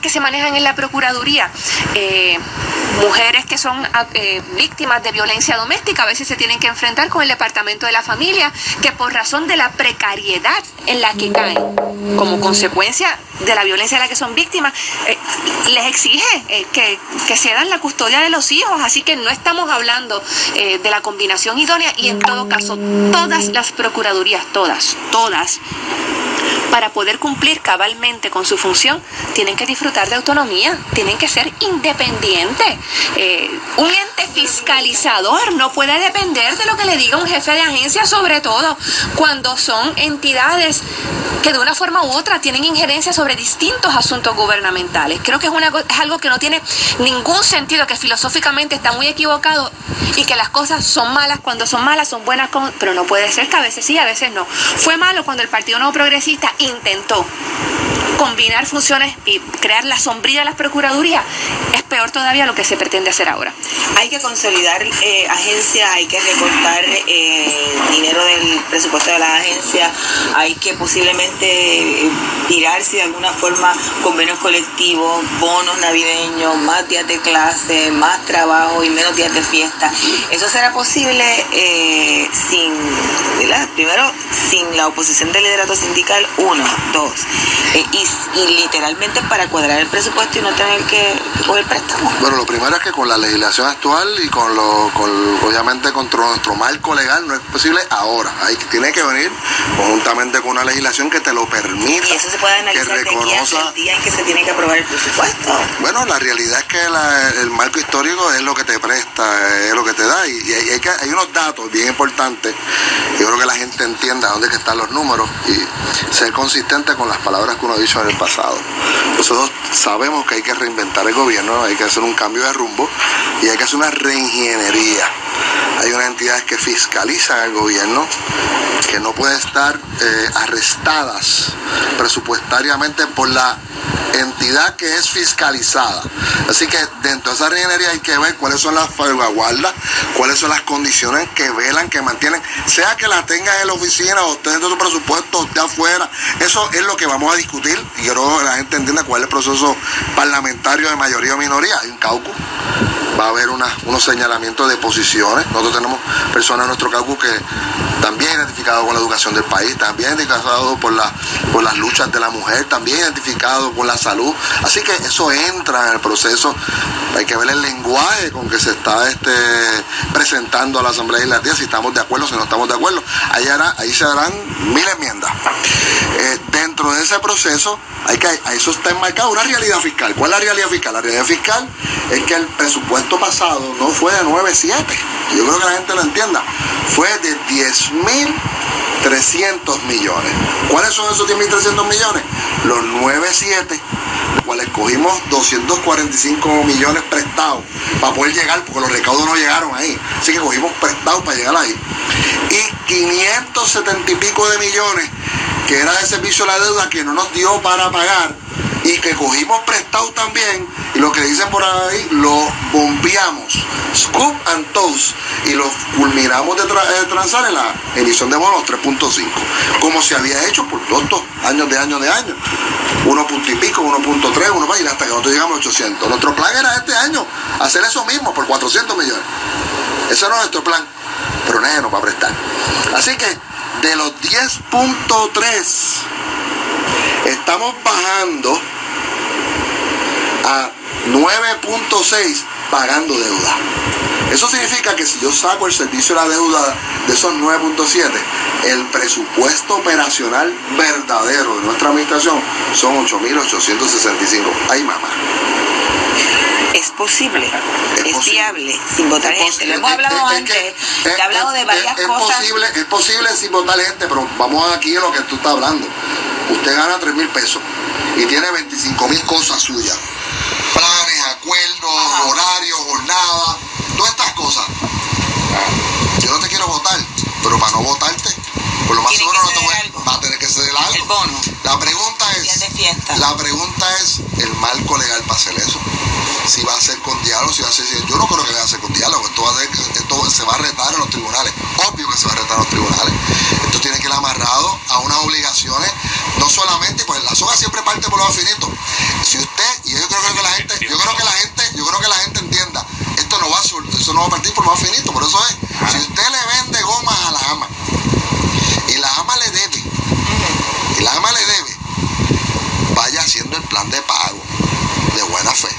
que se manejan en la Procuraduría. Mujeres que son víctimas de violencia doméstica a veces se tienen que enfrentar con el Departamento de la Familia, que por razón de la precariedad en la que caen, como consecuencia de la violencia de la que son víctimas, les exige que cedan la custodia de los hijos. Así que no estamos hablando de la combinación idónea, y en todo caso todas las procuradurías, todas, para poder cumplir cabalmente con su función, tienen que disfrutar de autonomía, tienen que ser independientes. Un ente fiscalizador no puede depender de lo que le diga un jefe de agencia, sobre todo cuando son entidades que de una forma u otra tienen injerencia sobre distintos asuntos gubernamentales. Creo que es algo que no tiene ningún sentido, que filosóficamente está muy equivocado, y que las cosas son malas cuando son malas, son buenas, pero no puede ser que a veces sí, a veces no. Fue malo cuando el Partido Nuevo Progresista intentó combinar funciones y crear la sombrilla de las procuradurías. Es peor todavía lo que se pretende hacer ahora. Hay que consolidar agencias, hay que recortar dinero del presupuesto de las agencias, hay que posiblemente tirarse de alguna forma convenios colectivos, bonos navideños, más días de clase, más trabajo y menos días de fiesta. Eso será posible primero, sin la oposición del liderato sindical, 1, 2, y literalmente para cuadrar el presupuesto y no tener que coger préstamos. Bueno, lo primero es que con la legislación actual y obviamente con nuestro marco legal no es posible ahora. Tiene que venir conjuntamente con una legislación que te lo permita. Y eso se puede analizar de aquí hasta el día en que se tiene que aprobar el presupuesto. Bueno, la realidad es que el marco histórico es lo que te presta, es lo que te da, y hay unos datos bien importantes. Yo creo que la gente entienda dónde que están los números y ser consistente con las palabras que uno ha dicho en el pasado. Nosotros sabemos que hay que reinventar el gobierno, hay que hacer un cambio de rumbo y hay que hacer una reingeniería. Hay unas entidades que fiscalizan el gobierno que no pueden estar arrestadas presupuestariamente por la entidad que es fiscalizada. Así que dentro de esa reingeniería hay que ver cuáles son las salvaguardas, cuáles son las condiciones que velan, que mantienen, sea que la tengas en la oficina o esté dentro de tu presupuesto o esté afuera. Eso es lo que vamos a discutir, y yo creo que la gente entienda cuál es el proceso parlamentario de mayoría o minoría. Hay un caucus, va a haber unos señalamientos de posiciones. Nosotros tenemos personas en nuestro caucus que también identificados con la educación del país, también identificados por las luchas de la mujer, también identificados con la salud. Así que eso entra en el proceso. Hay que ver el lenguaje con que se está presentando a la Asamblea Legislativa, si estamos de acuerdo, si no estamos de acuerdo. Ahí se darán 1000 enmiendas. Dentro de ese proceso, eso está enmarcado una realidad fiscal. ¿Cuál es la realidad fiscal? La realidad fiscal es que el presupuesto pasado no fue de 9.7. Yo creo que la gente lo entienda. Fue de 10.300 millones. ¿Cuáles son esos 10.300 millones? Los 9.7, los cuales cogimos 245 millones prestados para poder llegar, porque los recaudos no llegaron ahí. Así que cogimos prestados para llegar ahí. Y 570 y pico de millones, que era de servicio a la deuda, que no nos dio para pagar, y que cogimos prestados también, y lo que dicen por ahí, lo bombeamos, scoop and toast, y lo culminamos de transar en la emisión de bonos 3.5, como se había hecho por todos estos años de años, 1 punto y pico, 1.3, 1 más, y hasta que nosotros llegamos a 800. Nuestro plan era este año hacer eso mismo por 400 millones. Ese era nuestro plan, pero nadie nos va a prestar. Así que de los 10.3 estamos bajando a 9.6 pagando deuda. Eso significa que si yo saco el servicio de la deuda de esos 9.7, el presupuesto operacional verdadero de nuestra administración son 8.865. ¡Ay, mamá! Es posible, es viable, sin votar gente. Lo hemos hablado antes, he hablado de varias cosas. Es posible sin votar gente, pero vamos aquí a lo que tú estás hablando. Usted gana 3.000 pesos y tiene 25.000 cosas suyas. Planes, acuerdos, horarios, jornadas, todas estas cosas. Yo no te quiero votar, pero para no votarte, por lo más seguro no te va a tener que ceder algo. El bono. La pregunta es el marco legal para hacer eso. Si va a ser con diálogo, si va a ser... Yo no creo que vaya a ser con diálogo. Esto se va a retar en los tribunales. Obvio que se va a retar en los tribunales. Esto tiene que ir amarrado a unas obligaciones, no solamente, pues la soga siempre parte por los afinitos. Si usted, y eso no va a partir por más finito, por eso es, si usted le vende gomas a la AMA y la AMA le debe, vaya haciendo el plan de pago de buena fe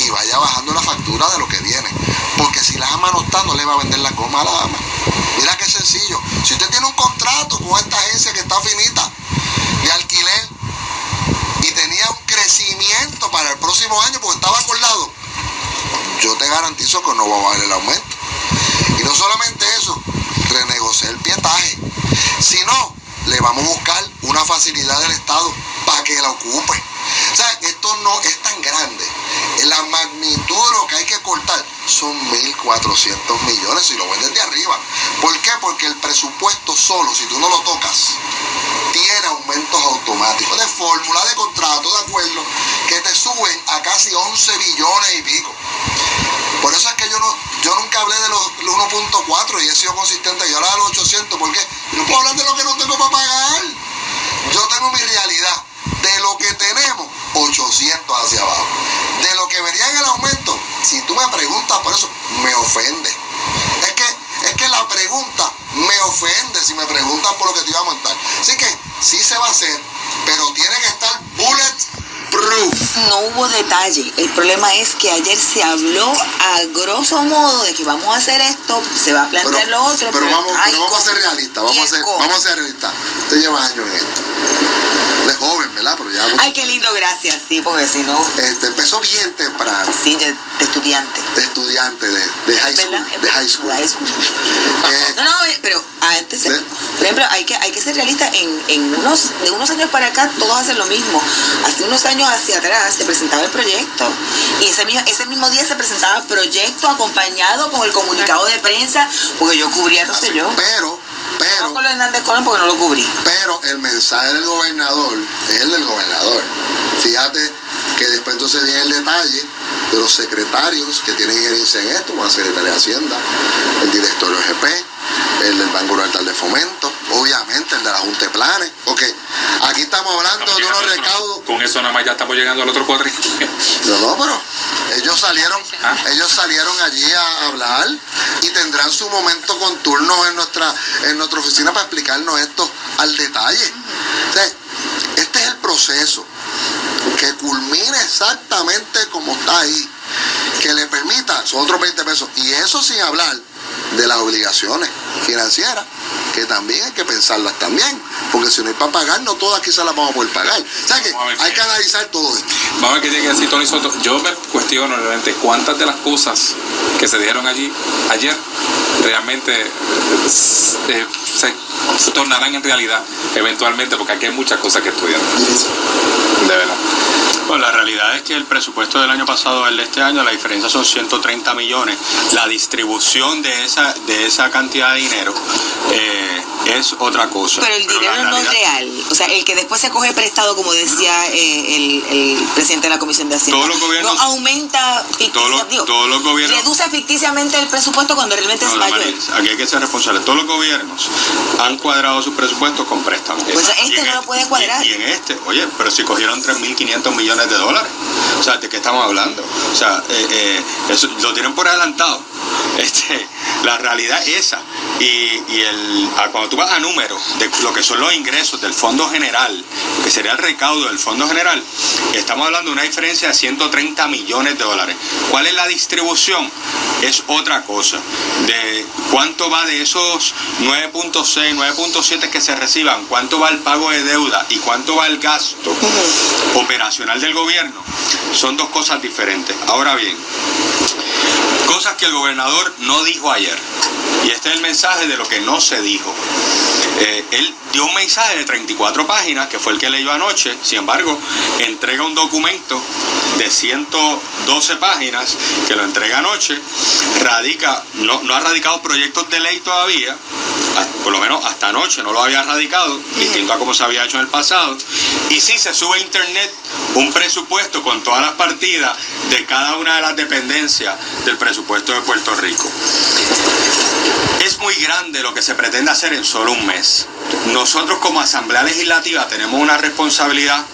y vaya bajando la factura de lo que viene, porque si la AMA no está, no le va a vender la goma a la AMA. Mira qué sencillo. Si usted tiene un contrato con esta agencia que está finita de alquiler y tenía un crecimiento para el próximo año porque estaba acordado, yo te garantizo que no va a valer el aumento. Y no solamente eso, renegociar el pietaje. Si no, le vamos a buscar una facilidad del Estado para que la ocupe. O sea, esto no es tan grande. La magnitud de lo que hay que cortar son 1.400 millones si lo ven desde arriba. ¿Por qué? Porque el presupuesto solo, si tú no lo tocas, tiene aumentos automáticos de fórmula, de contrato, de acuerdo, que te suben a casi 11 billones y pico. Por eso es que yo nunca hablé de los 1.4 y he sido consistente. Yo hablaba de los 800 porque no puedo hablar de lo que no tengo para pagar. Yo tengo mi realidad. De lo que tenemos, 800 hacia abajo. De lo que vería en el aumento, si tú me preguntas por eso, me ofende. Es que la pregunta me ofende si me preguntan por lo que te iba a aumentar. Así que sí se va a hacer, pero tiene que estar bulletproof. No hubo detalle. El problema es que ayer se habló a grosso modo de que vamos a hacer esto, se va a plantear lo otro. Pero vamos a ser realistas, vamos a ser realistas. Usted lleva años en esto. De joven, ¿verdad? Pero ya, ay, qué lindo, gracias, sí, porque si no... empezó bien temprano. Sí, de estudiante. De estudiante, de high school. De high school. No, pero antes, por ejemplo, hay que ser realistas. De unos años para acá, todos hacen lo mismo. Hace unos años hacia atrás se presentaba el proyecto y ese mismo día se presentaba el proyecto acompañado con el comunicado de prensa, porque yo cubría Rosselló. Pero no con Hernández Colón porque no lo cubrí. Pero el mensaje del gobernador es el del gobernador. Fíjate que después entonces viene el detalle de los secretarios que tienen injerencia en esto, como la Secretaría de Hacienda, el directorio GP, el del Banco Rural de Fomento, obviamente el de la Junta de Planes, porque aquí estamos hablando de unos recaudos. Con eso nada más ya estamos llegando al otro cuadrito. No, pero ellos salieron allí a hablar y tendrán su momento con turnos en nuestra oficina para explicarnos esto al detalle. O sea, este es el proceso que culmine exactamente como está ahí, que le permita, son otros 20 pesos, y eso sin hablar de las obligaciones financieras, que también hay que pensarlas también, porque si no hay para pagar, no todas quizás las vamos a poder pagar. O sea que hay que analizar todo esto. Vamos a ver qué tiene que decir Tony Soto. Yo me cuestiono realmente cuántas de las cosas que se dijeron allí ayer realmente se tornarán en realidad eventualmente, porque aquí hay muchas cosas que estudiar. De verdad. Bueno, la realidad es que el presupuesto del año pasado al de este año, la diferencia son 130 millones. La distribución de esa cantidad de dinero es otra cosa. Pero el dinero no es real. O sea, el que después se coge prestado, como decía el presidente de la Comisión de Hacienda, todos los gobiernos, no aumenta todos los gobiernos reduce ficticiamente el presupuesto cuando realmente es mayor. Aquí hay que ser responsables. Todos los gobiernos han cuadrado sus presupuestos con préstamos. Pues no lo puede cuadrar. Y en oye, pero si cogieron 3.500 millones de dólares, o sea, ¿de qué estamos hablando? O sea, eso lo tienen por adelantado. La realidad es esa. Cuando tú vas a números de lo que son los ingresos del Fondo General, que sería el recaudo del Fondo General, estamos hablando de una diferencia de 130 millones de dólares. ¿Cuál es la distribución? Es otra cosa. De cuánto va de esos 9.6, 9.7 que se reciban, cuánto va el pago de deuda y cuánto va el gasto operacional del gobierno, son dos cosas diferentes. Ahora bien, cosas que el gobernador no dijo ayer, y este es el mensaje de lo que no se dijo. Él dio un mensaje de 34 páginas, que fue el que leyó anoche. Sin embargo, entrega un documento de 112 páginas, que lo entrega anoche. No ha radicado proyectos de ley todavía, por lo menos hasta anoche no lo había radicado, distinto a como se había hecho en el pasado. Y sí se sube a internet un presupuesto con todas las partidas de cada una de las dependencias del presupuesto de Puerto Rico. es muy grande lo que se pretende hacer en solo un mes. Nosotros como Asamblea Legislativa tenemos una responsabilidad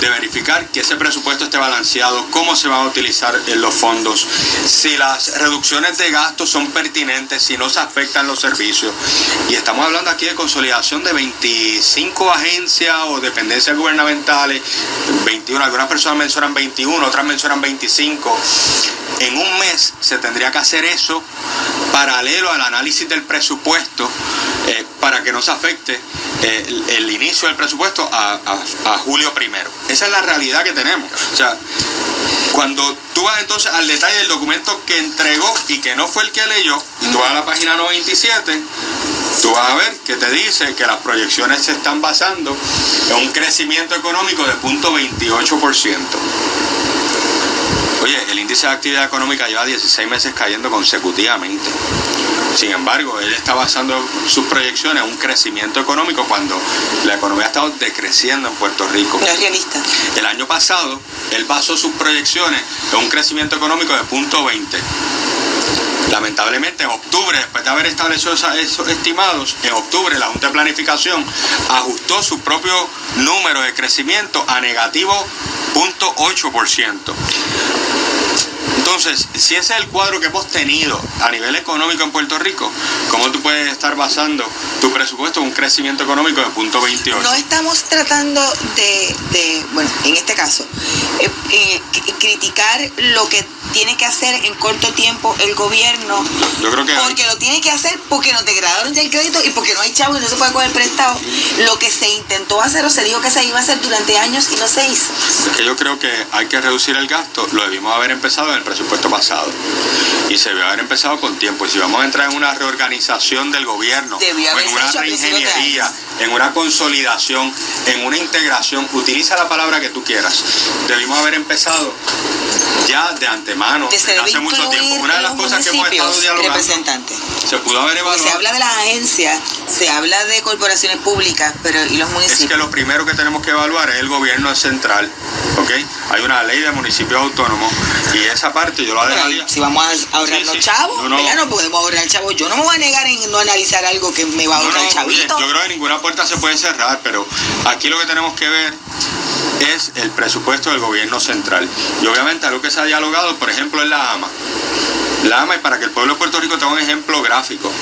de verificar que ese presupuesto esté balanceado, cómo se van a utilizar los fondos, si las reducciones de gastos son pertinentes, si no se afectan los servicios. Y estamos hablando aquí de consolidación de 25 agencias o dependencias gubernamentales, 21, algunas personas mencionan 21, otras mencionan 25. En un mes se tendría que hacer eso paralelo al análisis del presupuesto para que no se afecte el inicio del presupuesto a julio 1. Esa es la realidad que tenemos. O sea, cuando tú vas entonces al detalle del documento que entregó y que no fue el que leyó, y tú vas a la página 97, tú vas a ver que te dice que las proyecciones se están basando en un crecimiento económico de 0.28%. Oye, el índice de actividad económica lleva 16 meses cayendo consecutivamente. Sin embargo, él está basando sus proyecciones en un crecimiento económico cuando la economía ha estado decreciendo en Puerto Rico. No es realista. El año pasado, él basó sus proyecciones en un crecimiento económico de 0.20. Lamentablemente, en octubre, después de haber establecido esos estimados, en octubre la Junta de Planificación ajustó su propio número de crecimiento a negativo 0.8%. Entonces, si ese es el cuadro que hemos tenido a nivel económico en Puerto Rico, ¿cómo tú puedes estar basando tu presupuesto en un crecimiento económico de 0.28? No estamos tratando bueno, en este caso, criticar lo que tiene que hacer en corto tiempo el gobierno. Yo creo que porque lo tiene que hacer porque nos degradaron ya el crédito y porque no hay chavo y no se puede coger prestado. Lo que se intentó hacer o se dijo que se iba a hacer durante años y no se hizo. Es que yo creo que hay que reducir el gasto. Lo debimos haber empezado en el presupuesto pasado y se debió haber empezado con tiempo. Y si vamos a entrar en una reorganización del gobierno, o en una reingeniería, en una consolidación, en una integración, utiliza la palabra que tú quieras, debimos haber empezado ya de antemano, desde hace mucho tiempo. Una de las cosas que hemos estado dialogando, se pudo haber evaluado. Se habla de las agencias, se habla de corporaciones públicas, pero ¿y los municipios? Es que lo primero que tenemos que evaluar es el gobierno central, ¿ok? Hay una ley de municipios autónomos y esa parte yo la dejaría. Si vamos a ahorrar los chavos, no podemos ahorrar chavos. Yo no me voy a negar en no analizar algo que me va a ahorrar chavito. Oye, yo creo que ninguna puerta se puede cerrar, pero aquí lo que tenemos que ver es el presupuesto del gobierno central. Y obviamente algo que se ha dialogado, por ejemplo, es la AMA. La AMA, y para que el pueblo de Puerto Rico tenga un ejemplo gráfico,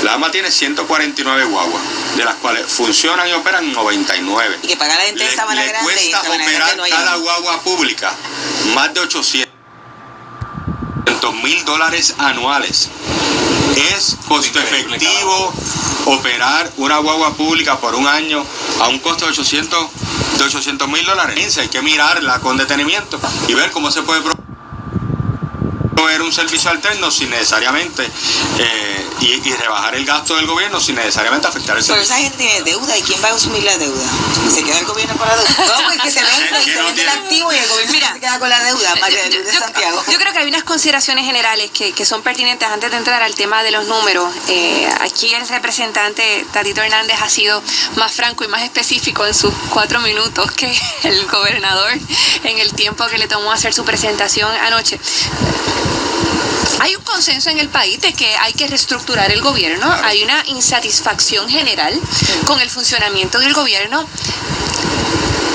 la AMA tiene 149 guaguas, de las cuales funcionan y operan 99. Y que paga la gente de Sabana Grande. Le cuesta operar cada guagua pública más de $800,000 anuales. ¿Es costo efectivo operar una guagua pública por un año a un costo de $800,000? Hay que mirarla con detenimiento y ver cómo se puede proveer un servicio alterno sin necesariamente y rebajar el gasto del gobierno sin necesariamente afectar el servicio. Pero esa gente tiene deuda y ¿quién va a asumir la deuda? ¿Se queda el gobierno con la deuda? No, pues que se vende y se vende el activo y el gobierno se queda con la deuda. María de Santiago. Yo creo que hay unas consideraciones generales que son pertinentes antes de entrar al tema de los números. Aquí el representante Tatito Hernández ha sido más franco y más específico en sus 4 minutos que el gobernador en el tiempo que le tomó hacer su presentación anoche. Hay un consenso en el país de que hay que reestructurar el gobierno. Claro. Hay una insatisfacción general con el funcionamiento del gobierno.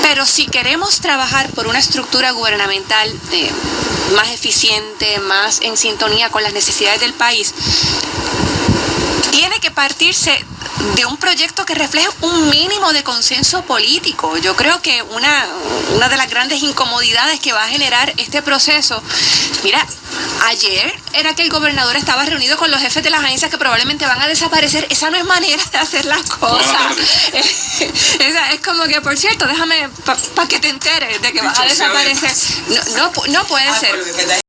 Pero si queremos trabajar por una estructura gubernamental más eficiente, más en sintonía con las necesidades del país, tiene que partirse de un proyecto que refleje un mínimo de consenso político. Yo creo que una de las grandes incomodidades que va a generar este proceso, mira, ayer era que el gobernador estaba reunido con los jefes de las agencias que probablemente van a desaparecer. Esa no es manera de hacer las cosas. Es como que, por cierto, déjame para que te enteres de que vas a desaparecer. No puede ser.